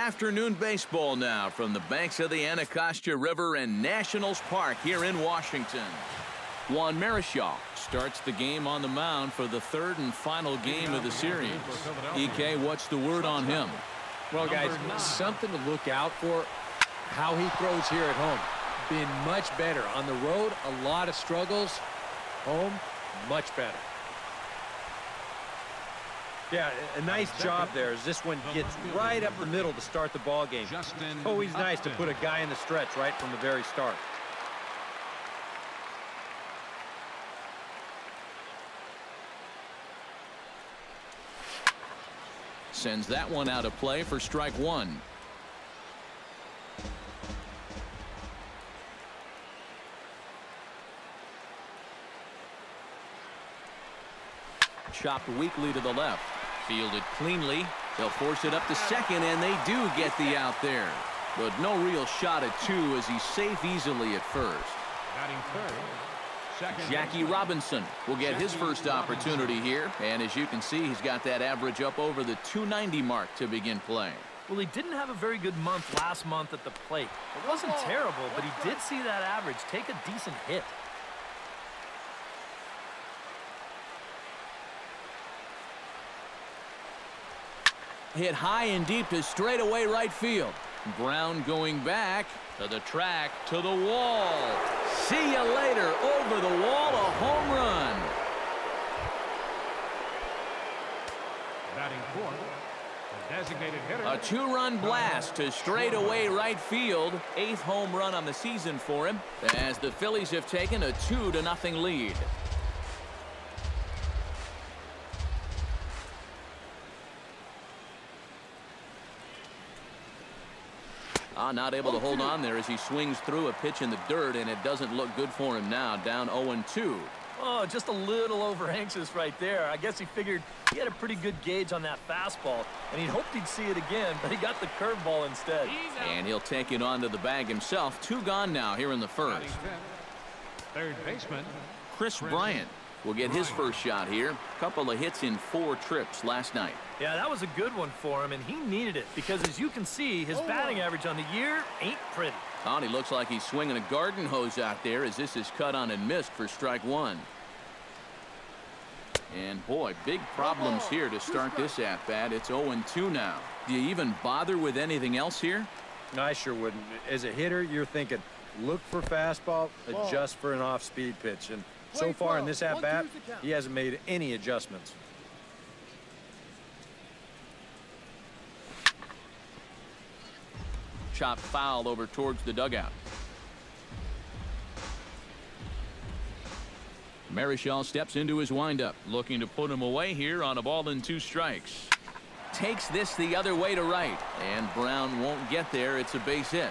Afternoon baseball now from the banks of the Anacostia River and Nationals Park here in Washington. Juan Marichal starts the game on the mound for the third and final game of the series. EK, what's the word on him? Well, guys, something to look out for. How he throws here at home. Been much better. On the road, a lot of struggles. Home, much better. Yeah, a nice job there as this one gets right up the middle to start the ball game. Always nice to put a guy in the stretch right from the very start. Sends that one out of play for strike one. Chopped weakly to the left. Fielded cleanly. They'll force it up to second, and they do get the out there. But no real shot at two as he's safe easily at first. Jackie Robinson will get his first opportunity here. And as you can see, he's got that average up over the 290 mark to begin play. Well, he didn't have a very good month last month at the plate. It wasn't terrible, but he did see that average take a decent hit. Hit high and deep to straightaway right field. Brown going back to the track, to the wall. See you later. Over the wall, a home run. Batting fourth, the designated hitter. A two-run blast to straightaway right field. 8th home run on the season for him as the Phillies have taken a 2-0 lead. Not able to hold on there as he swings through a pitch in the dirt, and it doesn't look good for him now. Down 0-2. Oh, just a little over anxious right there. I guess he figured he had a pretty good gauge on that fastball, and he hoped he'd see it again, but he got the curveball instead. And he'll take it onto the bag himself. 2 gone now here in the first. Third baseman Chris Bryant will get his first shot here. Couple of hits in 4 trips last night. Yeah, that was a good one for him, and he needed it because, as you can see, his batting average on the year ain't pretty. He looks like he's swinging a garden hose out there as this is cut on and missed for strike one. And, boy, big problems here to start this at-bat. It's 0-2 now. Do you even bother with anything else here? No, I sure wouldn't. As a hitter, you're thinking, look for fastball, adjust for an off-speed pitch. And so far in this at-bat, he hasn't made any adjustments. Chopped foul over towards the dugout. Marichal steps into his windup, looking to put him away here on a ball and 2 strikes. Takes this the other way to right, and Brown won't get there. It's a base hit.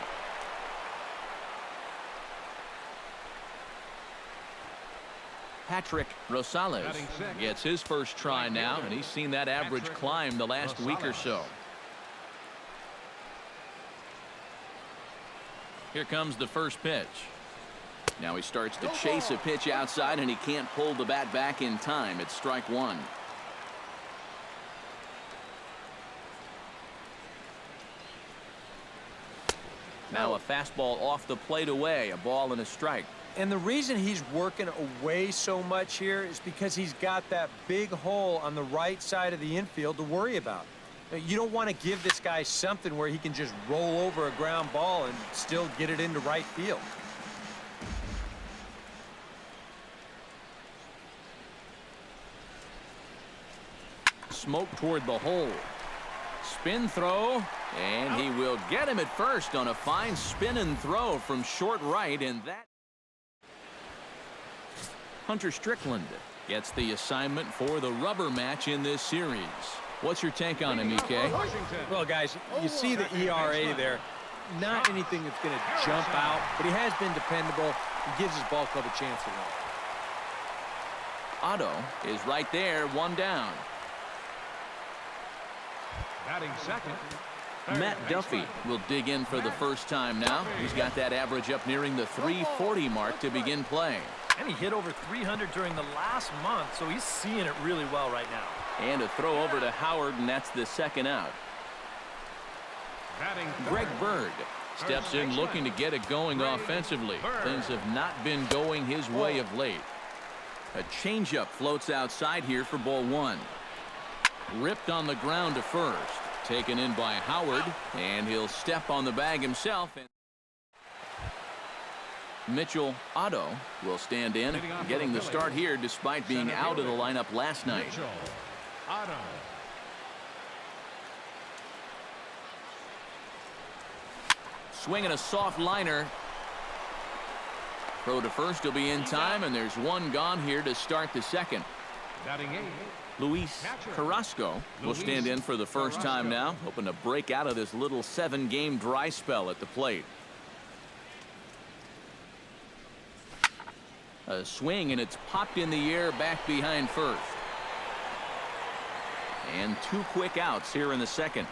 Patrick Rosales gets his first try now, and he's seen that average climb the last week or so. Here comes the first pitch. Now he starts to chase a pitch outside, and he can't pull the bat back in time. It's strike one. Now a fastball off the plate away, a ball and a strike. And the reason he's working away so much here is because he's got that big hole on the right side of the infield to worry about. You don't want to give this guy something where he can just roll over a ground ball and still get it into right field. Smoke toward the hole. Spin throw, and he will get him at first on a fine spin and throw from short right, and that Hunter Strickland gets the assignment for the rubber match in this series. What's your take on him, EK? Well, guys, you see the ERA there. Not anything that's going to jump out, but he has been dependable. He gives his ball club a chance to win. Otto is right there, 1 down. batting second. Matt Duffy will dig in for the first time now. He's got that average up nearing the 340 mark to begin play. And he hit over 300 during the last month, so he's seeing it really well right now. And a throw over to Howard, and that's the second out. Batting Greg third. Bird steps in looking to get it going offensively. Things have not been going his way of late. A changeup floats outside here for ball one. Ripped on the ground to first. Taken in by Howard, and he'll step on the bag himself. Mitchell Otto will stand in, getting the start here despite being out of the lineup last night. Mitchell Otto. Swinging a soft liner. Throw to first will be in time, and there's one gone here to start the second. Batting eighth. Luis Carrasco will stand in for the first time now, hoping to break out of this little 7-game dry spell at the plate. A swing, and it's popped in the air back behind first. And 2 quick outs here in the second.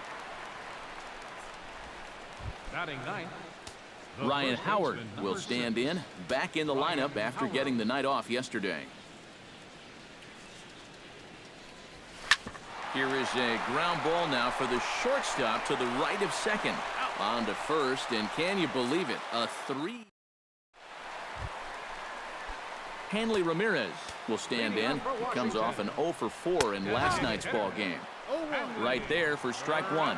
Batting ninth. The Ryan first Howard baseman, will number stand 6. in, back in the lineup after getting the night off yesterday. Here is a ground ball now for the shortstop to the right of second. On to first, and can you believe it? A 3. Hanley Ramirez will stand in. He comes off an 0 for 4 in last night's ball game. Right there for strike one.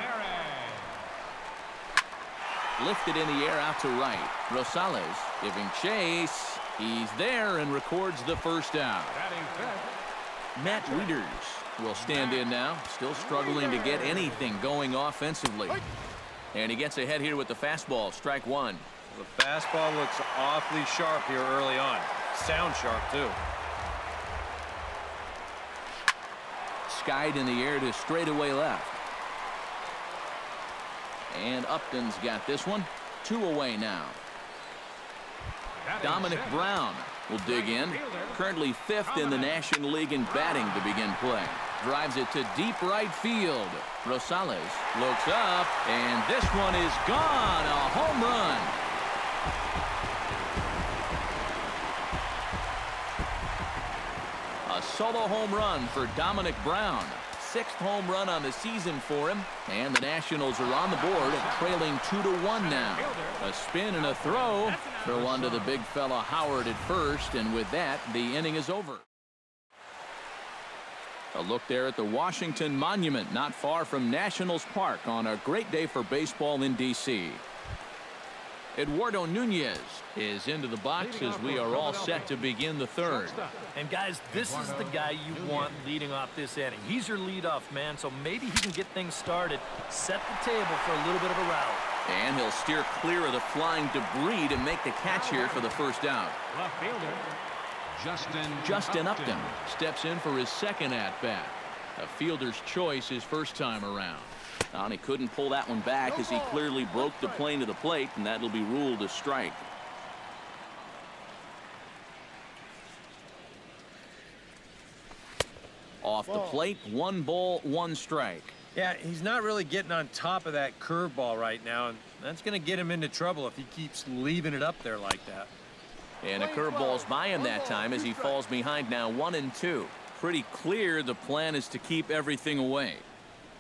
Lifted in the air out to right. Rosales giving chase. He's there and records the first out. Batting fifth. Matt Wieters will stand in now, still struggling to get anything going offensively. And he gets ahead here with the fastball, strike one. The fastball looks awfully sharp here early on. Sound sharp, too. Skied in the air to straightaway left. And Upton's got this one. 2 away now. Batting Dominic second. Brown will dig in. Currently 5th in the National League in batting to begin play. Drives it to deep right field. Rosales looks up, and this one is gone. A home run. A solo home run for Dominic Brown. 6th home run on the season for him, and the Nationals are on the board, trailing 2-1 now. A spin and a throw. Throw onto the big fella Howard at first, and with that, the inning is over. A look there at the Washington Monument, not far from Nationals Park, on a great day for baseball in D.C. Eduardo Nunez is into the box as we are all set to begin the third. And guys, this is the guy you want leading off this inning. He's your leadoff man, so maybe he can get things started, set the table for a little bit of a rally. And he'll steer clear of the flying debris to make the catch here for the first out. Left fielder. Justin Upton steps in for his second at-bat. A fielder's choice his first time around. And he couldn't pull that one back as he clearly broke the plane to the plate, and that'll be ruled a strike. Off the plate, 1 ball, 1 strike. Yeah, he's not really getting on top of that curveball right now, and that's going to get him into trouble if he keeps leaving it up there like that. And a curveball's by him that time as he falls behind now 1-2. Pretty clear the plan is to keep everything away.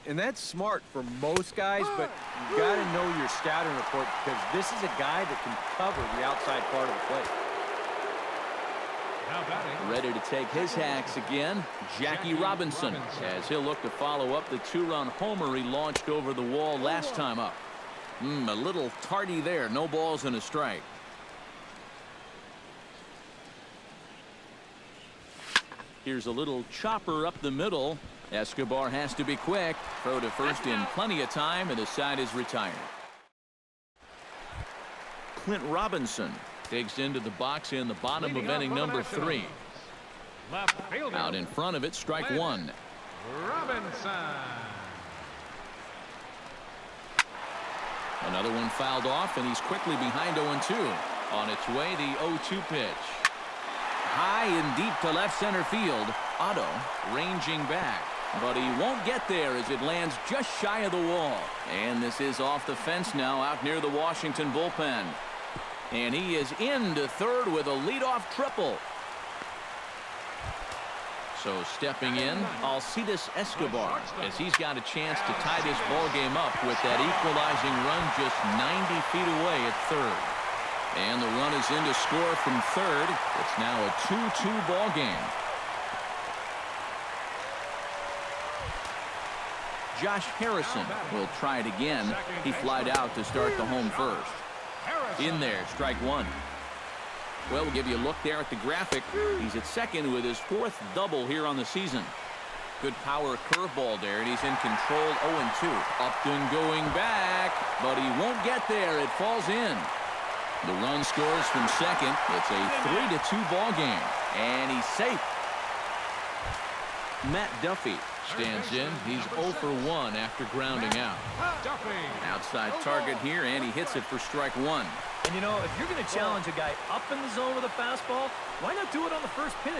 And that's smart for most guys, but you got to know your scouting report because this is a guy that can cover the outside part of the plate. Now batting. Ready to take his hacks again, Jackie Robinson, as he'll look to follow up the 2-run homer he launched over the wall last time up. A little tardy there, no balls and a strike. Here's a little chopper up the middle. Escobar has to be quick. Throw to first in plenty of time, and the side is retired. Clint Robinson digs into the box in the bottom of inning number 3. Left fielder. Out in front of it, strike one. Robinson. Another one fouled off, and he's quickly behind 0-2. On its way, the 0-2 pitch. High and deep to left center field. Otto ranging back, but he won't get there as it lands just shy of the wall. And this is off the fence now out near the Washington bullpen. And he is into third with a leadoff triple. So stepping in, Alcides Escobar, as he's got a chance to tie this ball game up with that equalizing run just 90 feet away at third. And the run is in to score from third. It's now a 2-2 ball game. Josh Harrison will try it again. He flied out to start the home first. In there, strike one. Well, we'll give you a look there at the graphic. He's at second with his fourth double here on the season. Good power curveball there, and he's in control 0-2. Upton going back, but he won't get there. It falls in. The run scores from second. It's a 3-2 ball game, and he's safe. Matt Duffy stands in. He's 0 for 1 after grounding out. Outside target here, and he hits it for strike one. And you know, if you're going to challenge a guy up in the zone with a fastball, why not do it on the first pitch?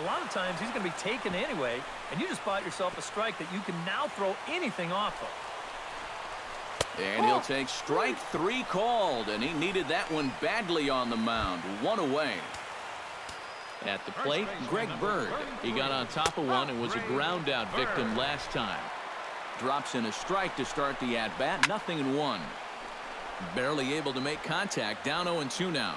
A lot of times he's going to be taken anyway, and you just bought yourself a strike that you can now throw anything off of. And he'll take strike three called, and he needed that one badly on the mound. One away. At the plate, Greg Bird. He got on top of one and was a ground out victim last time. Drops in a strike to start the at-bat. 0-1. Barely able to make contact. Down 0-2 now.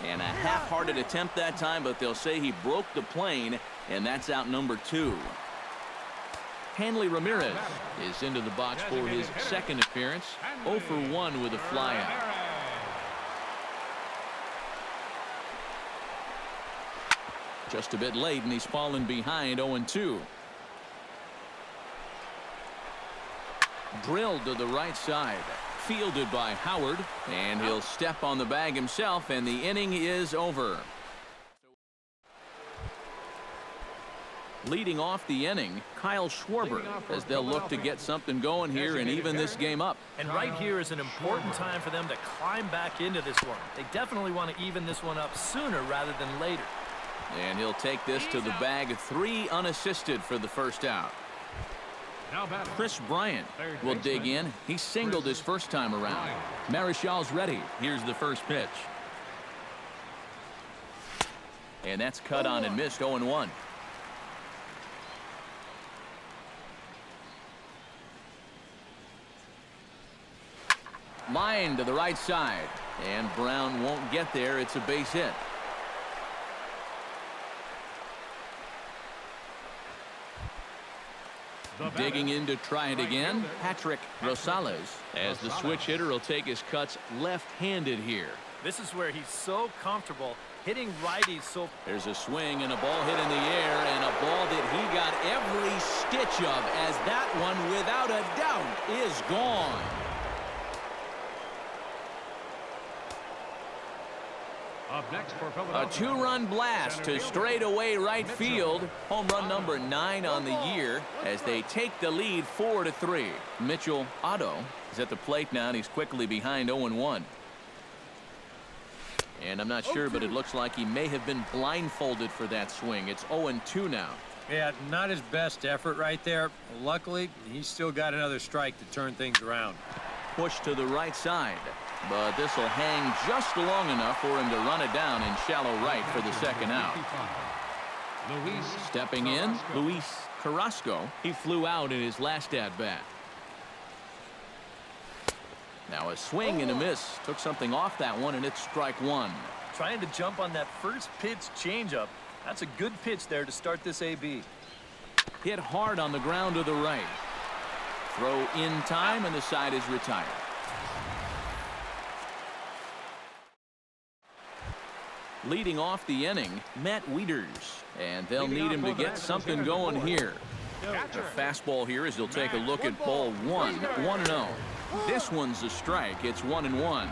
And a half-hearted attempt that time, but they'll say he broke the plane, and that's out number 2. Hanley Ramirez is into the box for his second appearance. 0 for 1 with a flyout. Just a bit late, and he's fallen behind 0-2. Drilled to the right side. Fielded by Howard, and he'll step on the bag himself, and the inning is over. Leading off the inning, Kyle Schwarber, as they'll look to get something going here and even this game up. And right here is an important time for them to climb back into this one. They definitely want to even this one up sooner rather than later. And he'll take this to the bag. 3 unassisted for the first out. Chris Bryant will dig in. He singled his first time around. Marischal's ready. Here's the first pitch. And that's cut on and missed. 0-1. Line to the right side. And Brown won't get there. It's a base hit. Digging in to try it again, Patrick Rosales, as the switch hitter will take his cuts left-handed here. This is where he's so comfortable hitting righties. So there's a swing and a ball hit in the air, and a ball that he got every stitch of, as that one, without a doubt, is gone. A 2-run blast to straightaway right field. Home run number 9 on the year as they take the lead 4-3. Mitchell Otto is at the plate now, and he's quickly behind 0-1. And I'm not sure, but it looks like he may have been blindfolded for that swing. It's 0-2 now. Yeah, not his best effort right there. Luckily, he's still got another strike to turn things around. Push to the right side. But this will hang just long enough for him to run it down in shallow right for the second out. Stepping in, Luis Carrasco. He flew out in his last at-bat. Now a swing and a miss. Took something off that one, and it's strike one. Trying to jump on that first pitch changeup. That's a good pitch there to start this AB. Hit hard on the ground to the right. Throw in time, and the side is retired. Leading off the inning, Matt Wieters, and they'll need him to get something going here. The fastball here as he'll take a look at ball 1, 1-0. This one's a strike. It's 1-1.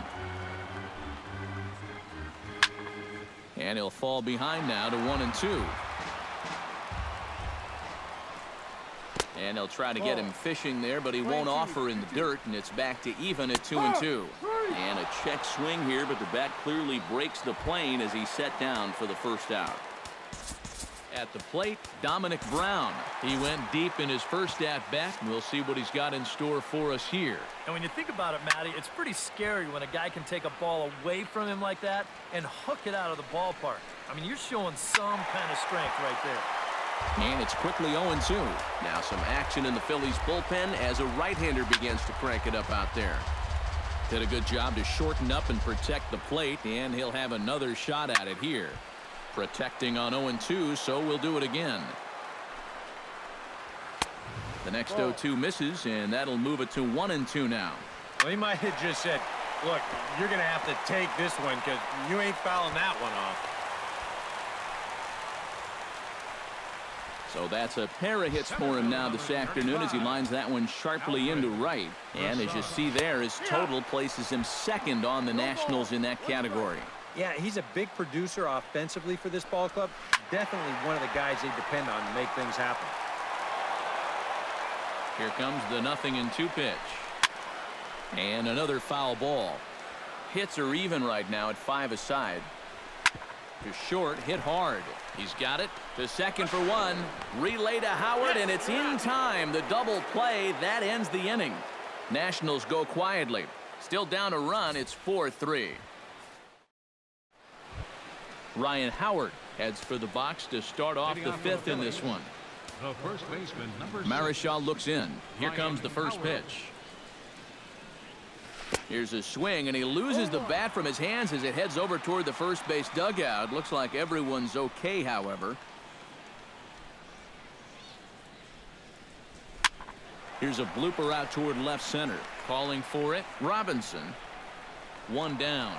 And he'll fall behind now to 1-2. And they'll try to get him fishing there, but he won't offer in the dirt, and it's back to even at 2-2. And a check swing here, but the bat clearly breaks the plane as he's set down for the first out. At the plate, Dominic Brown. He went deep in his first at-bat, and we'll see what he's got in store for us here. And when you think about it, Matty, it's pretty scary when a guy can take a ball away from him like that and hook it out of the ballpark. I mean, you're showing some kind of strength right there. And it's quickly 0-2. Now some action in the Phillies bullpen as a right-hander begins to crank it up out there. Did a good job to shorten up and protect the plate, and he'll have another shot at it here. Protecting on 0-2, so we'll do it again. The next 0-2 misses, and that'll move it to 1-2 now. Well, he might have just said, look, you're going to have to take this one because you ain't fouling that one off. So that's a pair of hits for him now this afternoon as he lines that one sharply into right. And as you see there, his total places him second on the Nationals in that category. Yeah, he's a big producer offensively for this ball club. Definitely one of the guys they depend on to make things happen. Here comes the 0-2 pitch. And another foul ball. Hits are even right now at 5 aside. To short, hit hard. He's got it. To second for 1. Relay to Howard, and it's in time. The double play, that ends the inning. Nationals go quietly. Still down a run, it's 4-3. Ryan Howard heads for the box to start off the 5th in this one. The first baseman, number 6. Marichal looks in. Here comes the first pitch. Here's a swing, and he loses the bat from his hands as it heads over toward the first base dugout. Looks like everyone's okay, however. Here's a blooper out toward left center. Calling for it, Robinson. 1 down.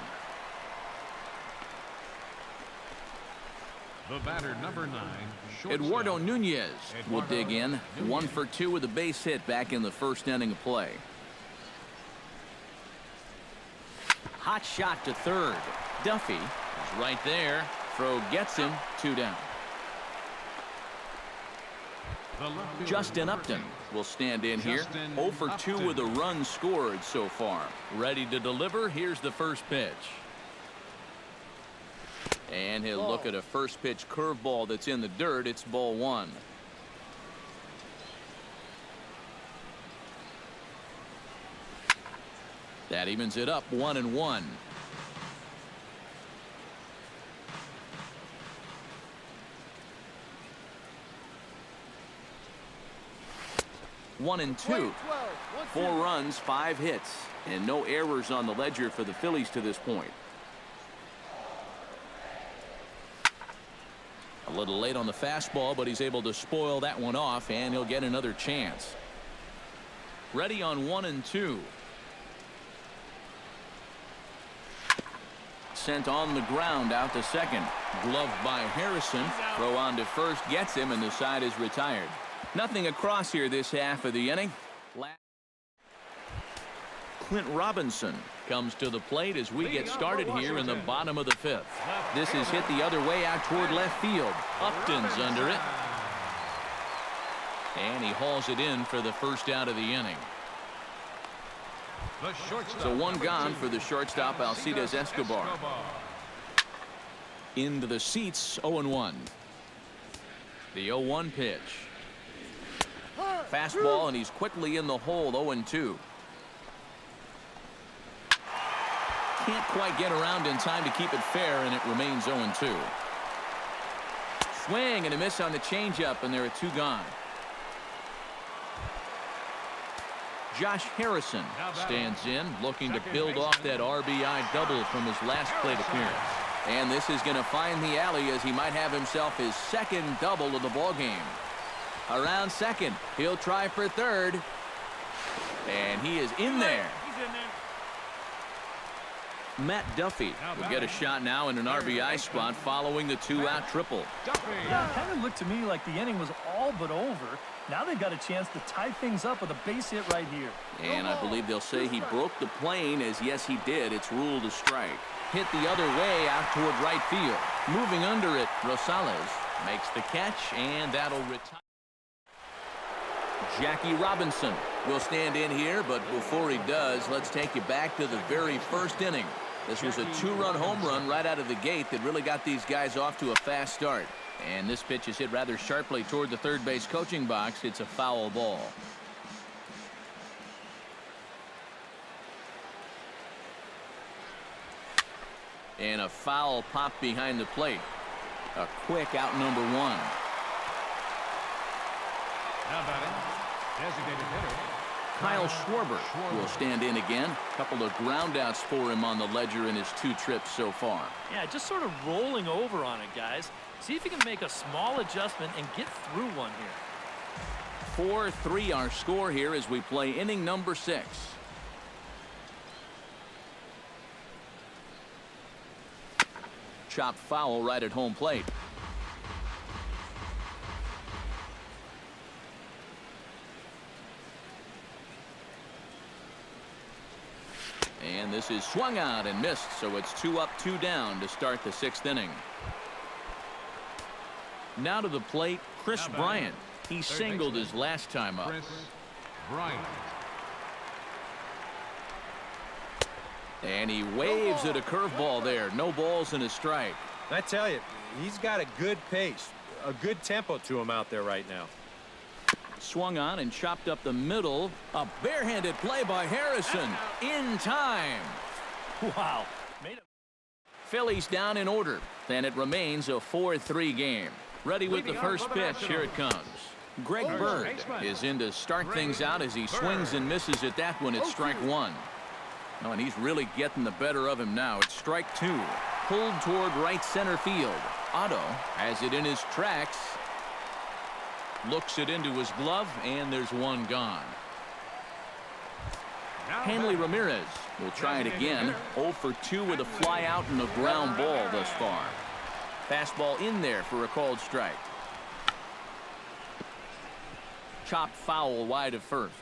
The batter, number 9, Eduardo Nunez will dig in. 1 for 2 with a base hit back in the first inning of play. Hot shot to third. Duffy is right there. Throw gets him. 2 down. Justin Upton will stand in here. 0 for 2 with a run scored so far. Ready to deliver. Here's the first pitch. And he'll look at a first pitch curveball that's in the dirt. It's ball 1. That evens it up 1-1. One and 2. 4 runs, 5 hits, and no errors on the ledger for the Phillies to this point. A little late on the fastball, but he's able to spoil that one off, and he'll get another chance. Ready on 1-2. Sent on the ground out to second. Gloved by Harrison. Throw on to first gets him, and the side is retired. Nothing across here this half of the inning. Clint Robinson comes to the plate as we get started here in the bottom of the 5th. This is hit the other way out toward left field. Upton's under it. And he hauls it in for the first out of the inning. So 1 gone for the shortstop, Alcides Escobar. Into the seats, 0-1. The 0-1 pitch. Fastball, and he's quickly in the hole, 0-2. Can't quite get around in time to keep it fair, and it remains 0-2. Swing and a miss on the changeup, and there are 2 gone. Josh Harrison stands in, looking to build off that RBI double from his last plate appearance. And this is going to find the alley as he might have himself his second double of the ballgame. Around second, he'll try for third. And he is in there. Matt Duffy will get a shot now in an RBI spot following the 2-out triple. Yeah, it kind of looked to me like the inning was all but over. Now they've got a chance to tie things up with a base hit right here. And I believe they'll say he broke the plane, as yes he did. It's ruled a strike. Hit the other way out toward right field. Moving under it, Rosales makes the catch, and that'll retire. Jackie Robinson will stand in here, but before he does, let's take you back to the very first inning. This was a 2-run home run right out of the gate that really got these guys off to a fast start. And this pitch is hit rather sharply toward the third base coaching box. It's a foul ball. And a foul pop behind the plate. A quick out number one. Now batting, designated hitter, Kyle Schwarber will stand in again. A couple of groundouts for him on the ledger in his 2 trips so far. Yeah, just sort of rolling over on it, guys. See if you can make a small adjustment and get through one here. 4-3 our score here as we play inning number 6. Chop foul right at home plate. And this is swung out and missed, so it's 2 up, 2 down to start the 6th inning. Now to the plate, Chris Bryant. He singled his last time up. Chris Bryant. And he waves at a curveball there. No balls and a strike. I tell you, he's got a good pace, a good tempo to him out there right now. Swung on and chopped up the middle. A barehanded play by Harrison. In time. Wow. Made it. Phillies down in order. Then it remains a 4-3 game. Ready with the first pitch. Here it comes. Greg Bird is in to start things out as he swings and misses at that one. It's strike 1. Oh, and he's really getting the better of him now. It's strike 2. Pulled toward right center field. Otto has it in his tracks. Looks it into his glove, and there's one gone. Hanley Ramirez will try it again. 0 for 2 with a fly out and a ground ball thus far. Fastball in there for a called strike. Chopped foul wide of first.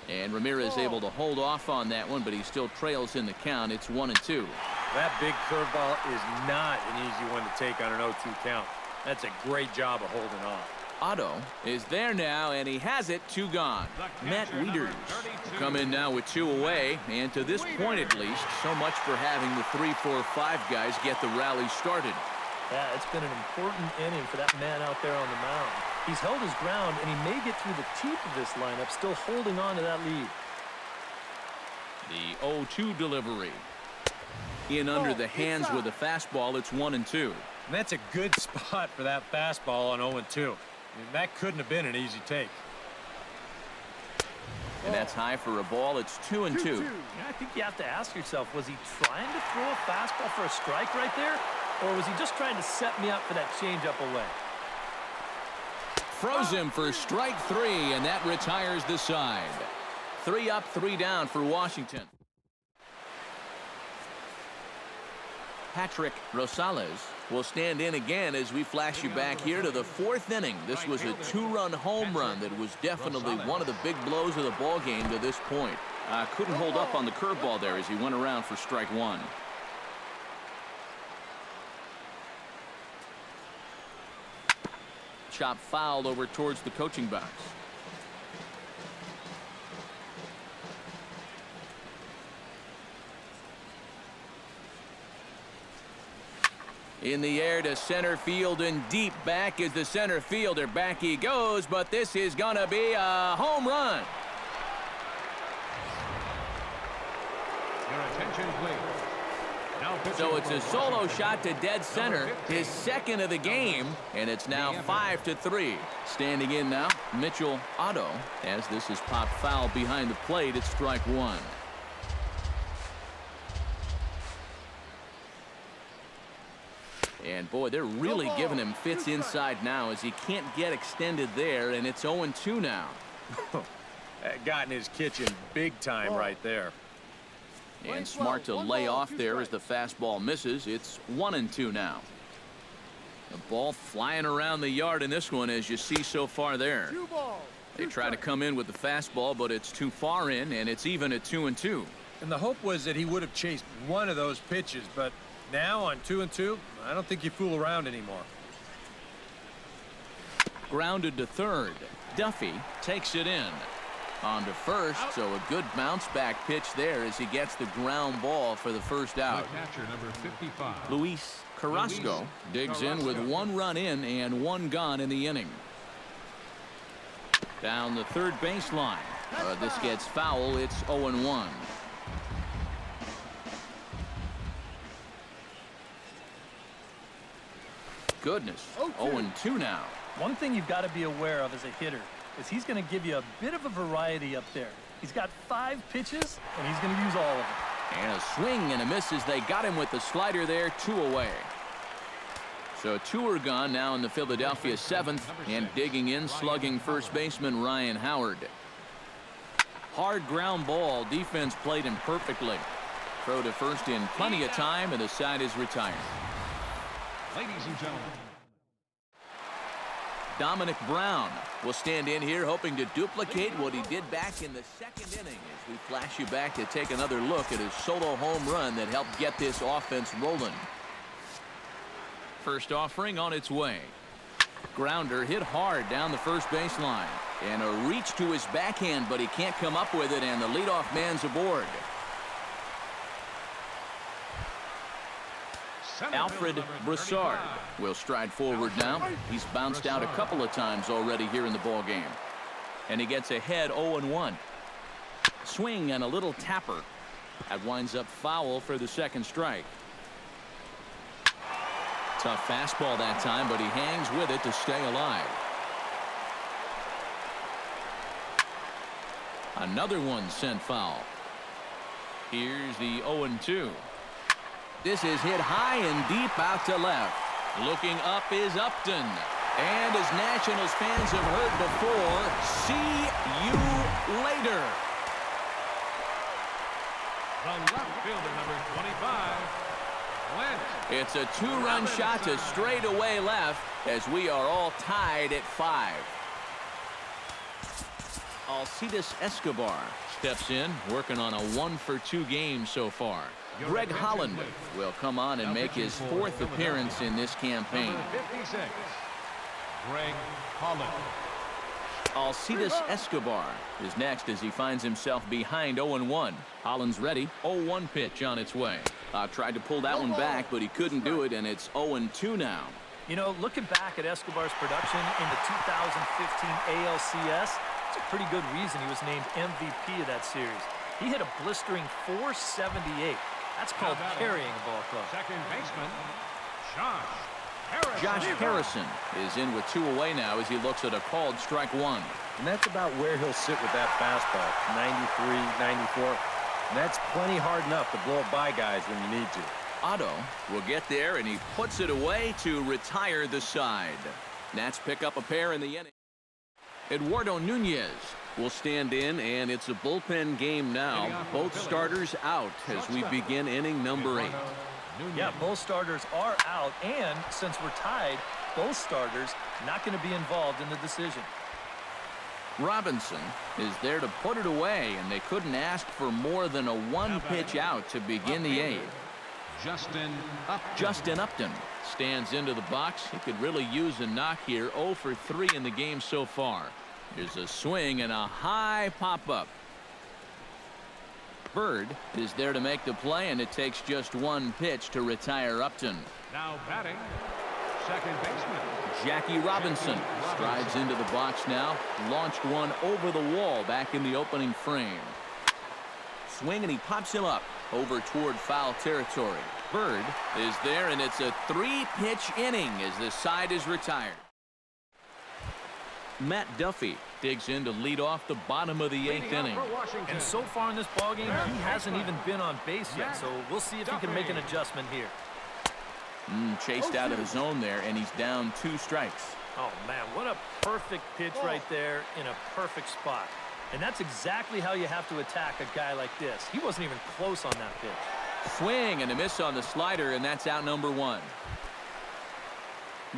And Ramirez able to hold off on that one, but he still trails in the count. It's 1-2. That big curveball is not an easy one to take on an 0-2 count. That's a great job of holding off. Otto is there now, and he has it. 2 gone. Matt Wieters will come in now with 2 away, and to this point at least, so much for having the 3, 4, 5 guys get the rally started. Yeah, it's been an important inning for that man out there on the mound. He's held his ground, and he may get through the teeth of this lineup, still holding on to that lead. The 0-2 delivery. In under the hands with a fastball. It's 1-2. And that's a good spot for that fastball on 0-2. That couldn't have been an easy take. And that's high for a ball. It's 2-2. Yeah, I think you have to ask yourself, was he trying to throw a fastball for a strike right there? Or was he just trying to set me up for that changeup away? Froze him for strike 3, and that retires the side. 3 up, 3 down for Washington. Patrick Rosales will stand in again as we flash you back here to the 4th inning. This was a 2-run home run that was definitely one of the big blows of the ball game to this point. Couldn't hold up on the curveball there as he went around for strike 1. Chop fouled over towards the coaching box. In the air to center field and deep back is the center fielder. Back he goes, but this is going to be a home run. Your attention, please. Now So it's a solo shot to dead center, his 2nd of the game, and it's now 5-3. Standing in now, Mitchell Otto, as this is popped foul behind the plate. It's strike 1. And boy, they're really giving him fits inside now as he can't get extended there, and it's 0-2 now. That got in his kitchen big time right there. And smart to lay off there as the fastball misses. It's 1-2 now. The ball flying around the yard in this one, as you see so far there. They try to come in with the fastball, but it's too far in, and it's even at 2-2. And the hope was that he would have chased one of those pitches, but now on 2-2, I don't think you fool around anymore. Grounded to third. Duffy takes it in. On to first, so a good bounce-back pitch there as he gets the ground ball for the first out. The catcher, number 55. Luis Carrasco digs in with 1 run in and 1 gone in the inning. Down the third baseline. This gets foul. It's 0-1. Goodness. 0-2 now. One thing you've got to be aware of as a hitter is he's going to give you a bit of a variety up there. He's got 5 pitches, and he's going to use all of them. And a swing and a miss as they got him with the slider there, 2 away. So 2 are gone now in the Philadelphia 7th, and digging in, slugging first baseman Ryan Howard. Hard ground ball. Defense played him perfectly. Throw to first in plenty of time, and the side is retired. Ladies and gentlemen. Dominic Brown will stand in here hoping to duplicate what he did back in the 2nd inning as we flash you back to take another look at his solo home run that helped get this offense rolling. First offering on its way. Grounder hit hard down the first baseline. And a reach to his backhand, but he can't come up with it, and the leadoff man's aboard. Alfred Broussard will stride forward now. He's bounced out a couple of times already here in the ball game. And he gets ahead 0-1. Swing and a little tapper. That winds up foul for the 2nd strike. Tough fastball that time, but he hangs with it to stay alive. Another one sent foul. Here's the 0-2. This is hit high and deep out to left. Looking up is Upton. And as Nationals fans have heard before, see you later. The left fielder, number 25. Lynch. It's a 2-run shot to straightaway left as we are all tied at 5. Alcides Escobar steps in, working on a 1-for-2 game so far. Greg Holland will come on and make his 4th appearance in this campaign. Number 56. Greg Holland. Alcides Escobar is next as he finds himself behind 0-1. Holland's ready. 0-1 pitch on its way. Tried to pull that one back, but he couldn't do it, and it's 0-2 now. You know, looking back at Escobar's production in the 2015 ALCS, it's a pretty good reason he was named MVP of that series. He hit a blistering .478. That's called carrying a ball club. Second baseman, Josh Harrison is in with 2 away now as he looks at a called strike 1. And that's about where he'll sit with that fastball. 93, 94. And that's plenty hard enough to blow it by guys when you need to. Otto will get there, and he puts it away to retire the side. Nats pick up a pair in the inning. Eduardo Nunez will stand in, and it's a bullpen game now. Both starters out as we begin inning number 8. Yeah, both starters are out, and since we're tied, both starters not going to be involved in the decision. Robinson is there to put it away, and they couldn't ask for more than a 1-pitch out to begin the 8th. Justin Upton stands into the box. He could really use a knock here. 0 for 3 in the game so far. There's a swing and a high pop-up. Bird is there to make the play, and it takes just 1 pitch to retire Upton. Now batting, second baseman Jackie Robinson strides into the box now. Launched one over the wall back in the opening frame. Swing, and he pops him up over toward foul territory. Bird is there, and it's a 3-pitch inning as the side is retired. Matt Duffy digs in to lead off the bottom of the 8th inning. And so far in this ballgame, he hasn't even been on base yet, so we'll see if he can make an adjustment here. Chased out of the zone there, and he's down 2 strikes. Oh, man, what a perfect pitch right there in a perfect spot. And that's exactly how you have to attack a guy like this. He wasn't even close on that pitch. Swing and a miss on the slider, and that's out number 1.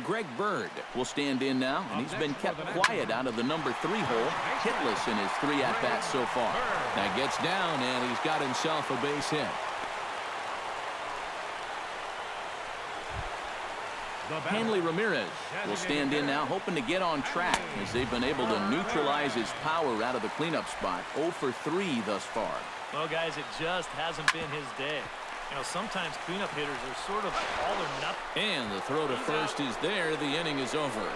Greg Bird will stand in now, and he's been kept quiet out of the number 3 hole. Hitless in his 3 at-bats so far. Now gets down, and he's got himself a base hit. Hanley Ramirez will stand in now, hoping to get on track as they've been able to neutralize his power out of the cleanup spot. 0 for 3 thus far. Well, guys, it just hasn't been his day. You know, sometimes cleanup hitters are sort of all or nothing. And the throw to first is there. The inning is over.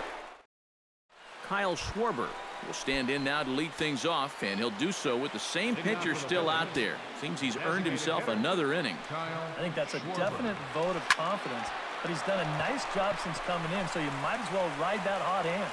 Kyle Schwarber will stand in now to lead things off, and he'll do so with the same pitcher still out there. Seems he's earned himself another inning. I think that's a definite vote of confidence, but he's done a nice job since coming in, so you might as well ride that hot hand.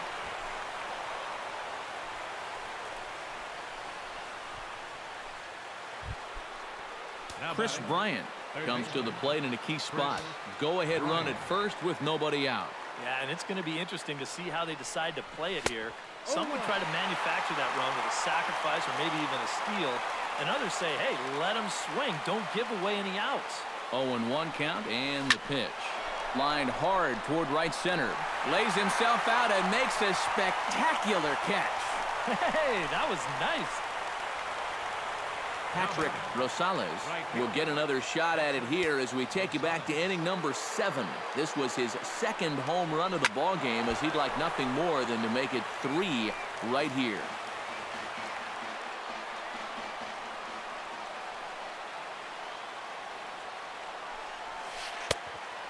Chris Bryant comes to the plate in a key spot. Go-ahead run at first with nobody out. Yeah, and it's going to be interesting to see how they decide to play it here. Some would try to manufacture that run with a sacrifice or maybe even a steal. And others say, hey, let him swing. Don't give away any outs. 0-1 count and the pitch. Lined hard toward right center. Lays himself out and makes a spectacular catch. Hey, that was nice. Patrick Rosales will get another shot at it here as we take you back to inning number 7. This was his second home run of the ball game, as he'd like nothing more than to make it 3 right here.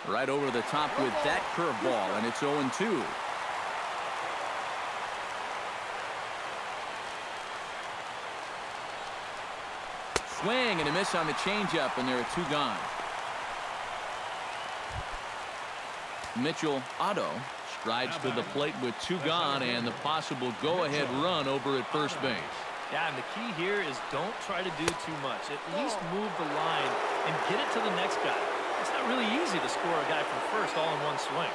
Right over the top with that curveball, and it's 0-2. Swing and a miss on the changeup, and there are 2 gone. Mitchell Otto strides to the plate with 2 gone and the possible go-ahead run over at first base. Yeah, and the key here is don't try to do too much. At least move the line and get it to the next guy. It's not really easy to score a guy from first all in one swing.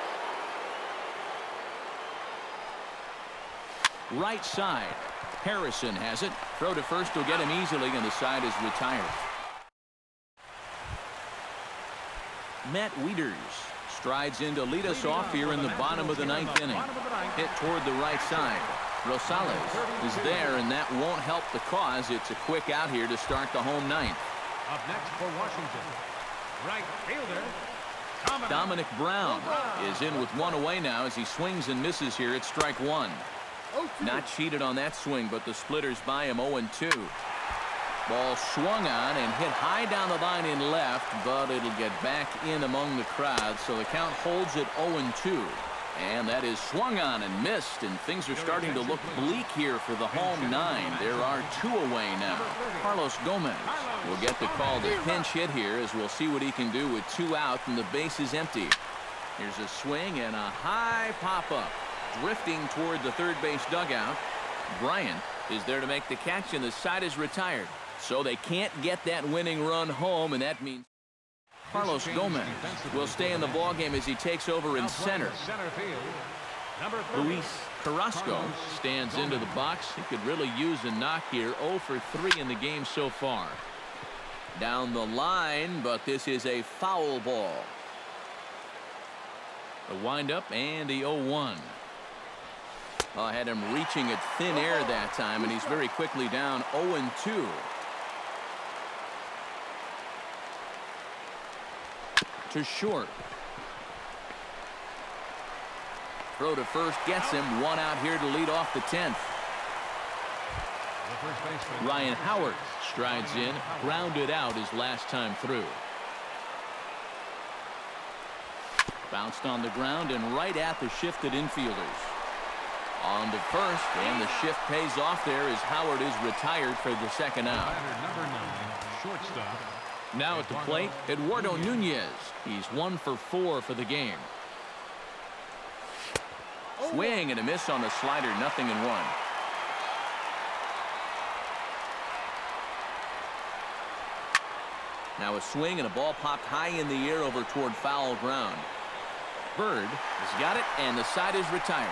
Right side. Harrison has it. Throw to first will get him easily, and the side is retired. Matt Wieters strides in to lead us off here in the bottom of the 9th inning. Hit toward the right side. Rosales is there, and that won't help the cause. It's a quick out here to start the home 9th. Up next for Washington, right fielder Dominic Brown is in with 1 away now as he swings and misses here at strike 1. Not cheated on that swing, but the splitters by him. 0-2. Ball swung on and hit high down the line in left, but it'll get back in among the crowd, so the count holds at 0-2. And that is swung on and missed, and things are starting to look bleak here for the home 9. There are 2 away now. Carlos Gomez will get the call to pinch hit here, as we'll see what he can do with 2 out and the base is empty. Here's a swing and a high pop-up. Drifting toward the third base dugout. Bryant is there to make the catch, and the side is retired. So they can't get that winning run home, and that means Carlos Gomez will stay in the ballgame as he takes over in center. Luis Carrasco stands into the box. He could really use a knock here. 0 for 3 in the game so far. Down the line, but this is a foul ball. The windup and the 0-1. I had him reaching at thin air that time, and he's very quickly down 0-2. To short. Throw to first gets him. 1 out here to lead off the 10th. Ryan Howard strides in, grounded out his last time through. Bounced on the ground and right at the shifted infielders. On to first, and the shift pays off there as Howard is retired for the second out. Now at the plate, Eduardo Nunez. He's 1 for 4 for the game. Swing and a miss on the slider, 0-1. Now a swing and a ball popped high in the air over toward foul ground. Bird has got it, and the side is retired.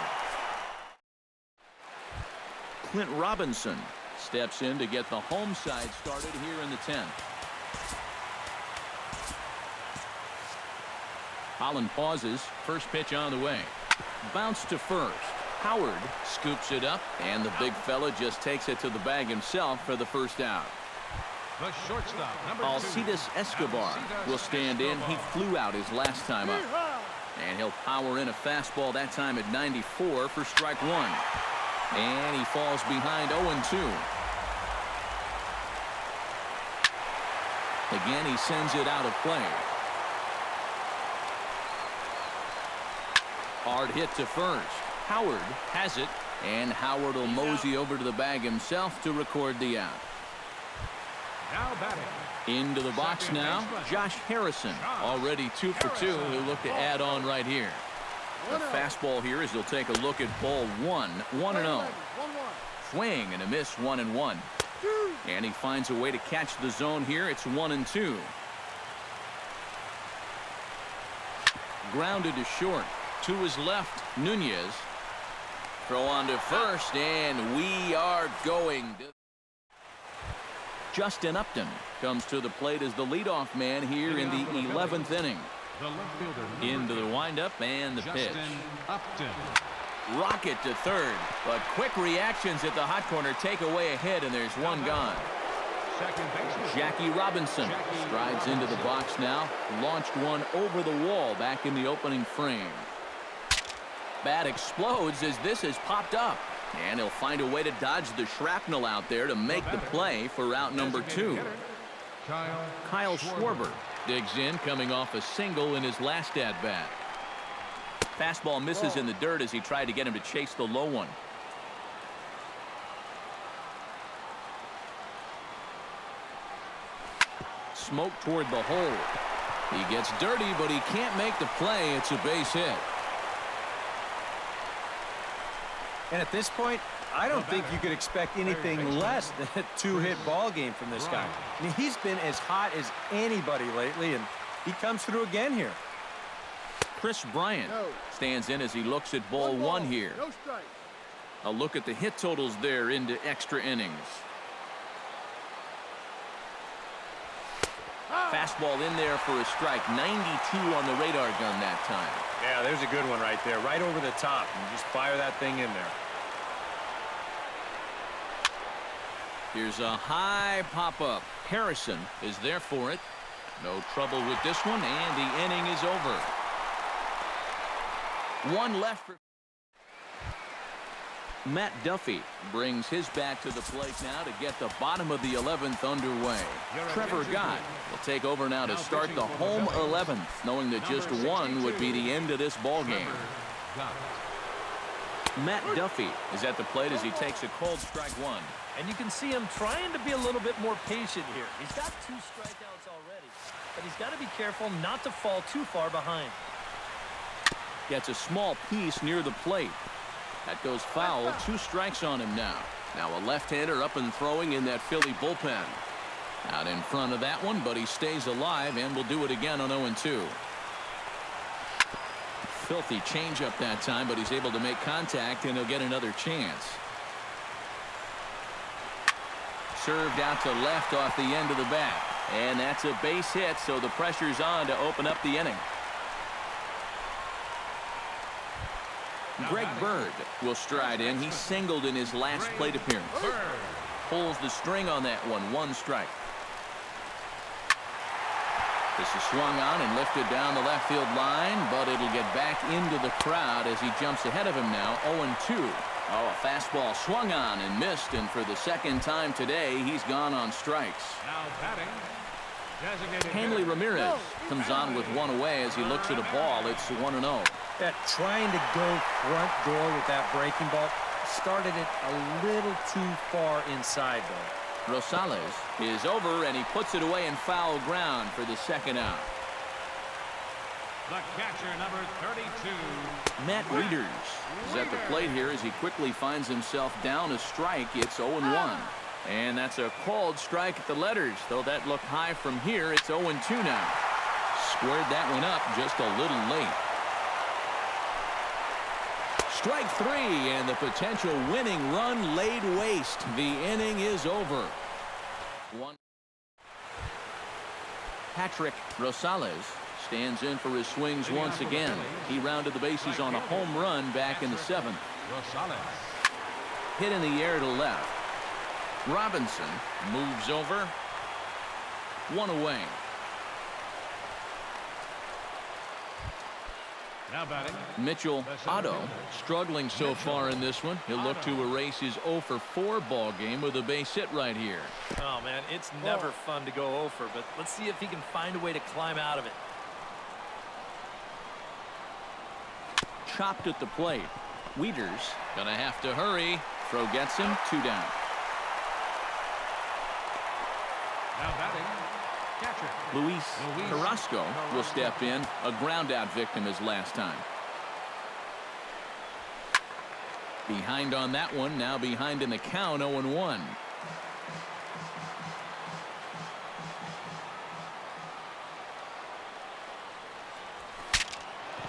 Clint Robinson steps in to get the home side started here in the 10th. Holland pauses. First pitch on the way. Bounce to first. Howard scoops it up, and the big fella just takes it to the bag himself for the first out. The shortstop, Alcides Escobar will stand in. He flew out his last time up. And he'll power in a fastball that time at 94 for strike one. And he falls behind 0-2. Again, he sends it out of play. Hard hit to first. Howard has it, and Howard will mosey over to the bag himself to record the out. Now batting. Into the box now, Josh Harrison, already 2 for 2. He'll look to add on right here. The fastball here as he'll take a look at ball 1, 1-0. Swing and a miss, 1-1. And he finds a way to catch the zone here. It's 1-2. Grounded to short. To his left, Nunez. Throw on to first, and we are going. Justin Upton comes to the plate as the leadoff man here in the 11th inning. The left fielder. Into the windup and the pitch. Justin Upton. Rocket to third, but quick reactions at the hot corner take away a hit, and there's one gone. Second baseman. Jackie Robinson strides into the box now. Launched one over the wall back in the opening frame. Bat explodes as this has popped up. And he'll find a way to dodge the shrapnel out there to make the play for out number 2. Kyle Schwarber digs in, coming off a single in his last at-bat. Fastball misses in the dirt as he tried to get him to chase the low one. Smoke toward the hole. He gets dirty, but he can't make the play. It's a base hit. And at this point, I don't think you could expect anything less than a 2-hit ball game from this guy. I mean, he's been as hot as anybody lately, and he comes through again here. Chris Bryant stands in as he looks at ball 1 here. A look at the hit totals there into extra innings. Fastball in there for a strike. 92 on the radar gun that time. Yeah, there's a good one right there, right over the top, and just fire that thing in there. Here's a high pop-up. Harrison is there for it. No trouble with this one, and the inning is over. One left for Matt Duffy brings his bat to the plate now to get the bottom of the 11th underway. Trevor Gott will take over now to start the home 11th, knowing that just one would be the end of this ball game. Matt Duffy is at the plate as he takes a cold strike one. And you can see him trying to be a little bit more patient here. He's got 2 strikeouts already, but he's got to be careful not to fall too far behind. Gets a small piece near the plate. That goes foul. 2 strikes on him now. Now a left-hander up and throwing in that Philly bullpen. Out in front of that one, but he stays alive and will do it again on 0-2. Filthy changeup that time, but he's able to make contact, and he'll get another chance. Served out to left off the end of the bat. And that's a base hit, so the pressure's on to open up the inning. Greg Bird will stride in. He singled in his last plate appearance. Pulls the string on that one. 1 strike. This is swung on and lifted down the left field line, but it'll get back into the crowd as he jumps ahead of him now. 0-2. Oh, a fastball swung on and missed, and for the second time today, he's gone on strikes. Now batting. Hanley Ramirez comes on with one away as he looks at a ball. It's 1-0. Yeah, trying to go front door with that breaking ball. Started it a little too far inside, though. Rosales is over, and he puts it away in foul ground for the second out. The catcher, number 32. Matt Wieters is at the plate here as he quickly finds himself down a strike. It's 0-1. And that's a called strike at the letters, though that looked high from here. It's 0-2 now. Squared that one up just a little late. Strike 3, and the potential winning run laid waste. The inning is over. Patrick Rosales stands in for his swings once again. He rounded the bases on a home run back in the 7th. Rosales. Hit in the air to left. Robinson moves over. 1 away. Now batting. Mitchell Otto struggling so far in this one. He'll look to erase his 0 for 4 ball game with a base hit right here. Oh, man, it's never fun to go over, but let's see if he can find a way to climb out of it. Chopped at the plate. Wieters gonna have to hurry. Throw gets him. 2 down. Now batting. Catcher. Luis Carrasco will step in. A ground out victim his last time. Behind on that one. Now behind in the count. 0-1.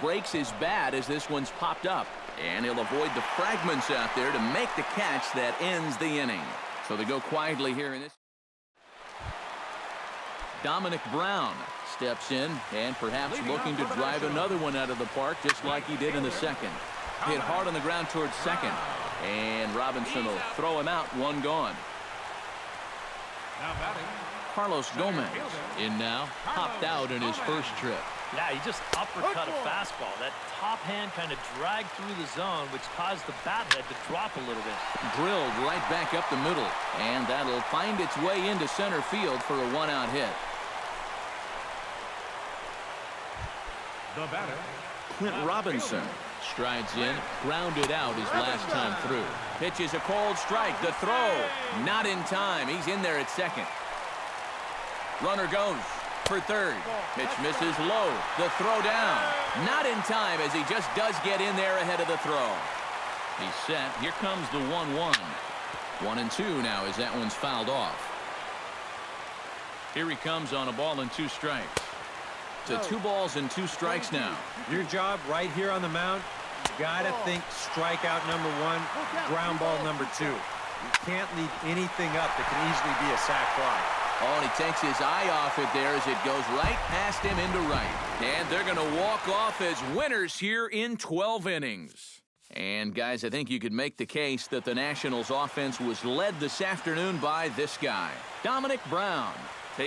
Breaks his bat as this one's popped up. And he'll avoid the fragments out there to make the catch that ends the inning. So they go quietly here in this. Dominic Brown steps in and perhaps looking to drive another one out of the park just like he did in the second. Hit hard on the ground towards second. And Robinson will throw him out. 1 gone. Now batting. Carlos Gomez in now. Popped out in his first trip. Yeah, he just uppercut a fastball. That top hand kind of dragged through the zone, which caused the bat head to drop a little bit. Drilled right back up the middle. And that'll find its way into center field for a 1-out hit. The batter. Clint Robinson strides in, grounded out his last time through. Pitches a cold strike. The throw, not in time. He's in there at second. Runner goes for third. Pitch misses low. The throw down. Not in time as he just does get in there ahead of the throw. He's set. Here comes the 1-1. 1-2 now as that one's fouled off. Here he comes on a ball and 2 strikes. To 2 balls and 2 strikes now. Your job right here on the mound, you gotta think strikeout number 1, ground ball number 2. You can't leave anything up that can easily be a sac fly. Oh, and he takes his eye off it there as it goes right past him into right. And they're going to walk off as winners here in 12 innings. And, guys, I think you could make the case that the Nationals offense was led this afternoon by this guy, Dominic Brown.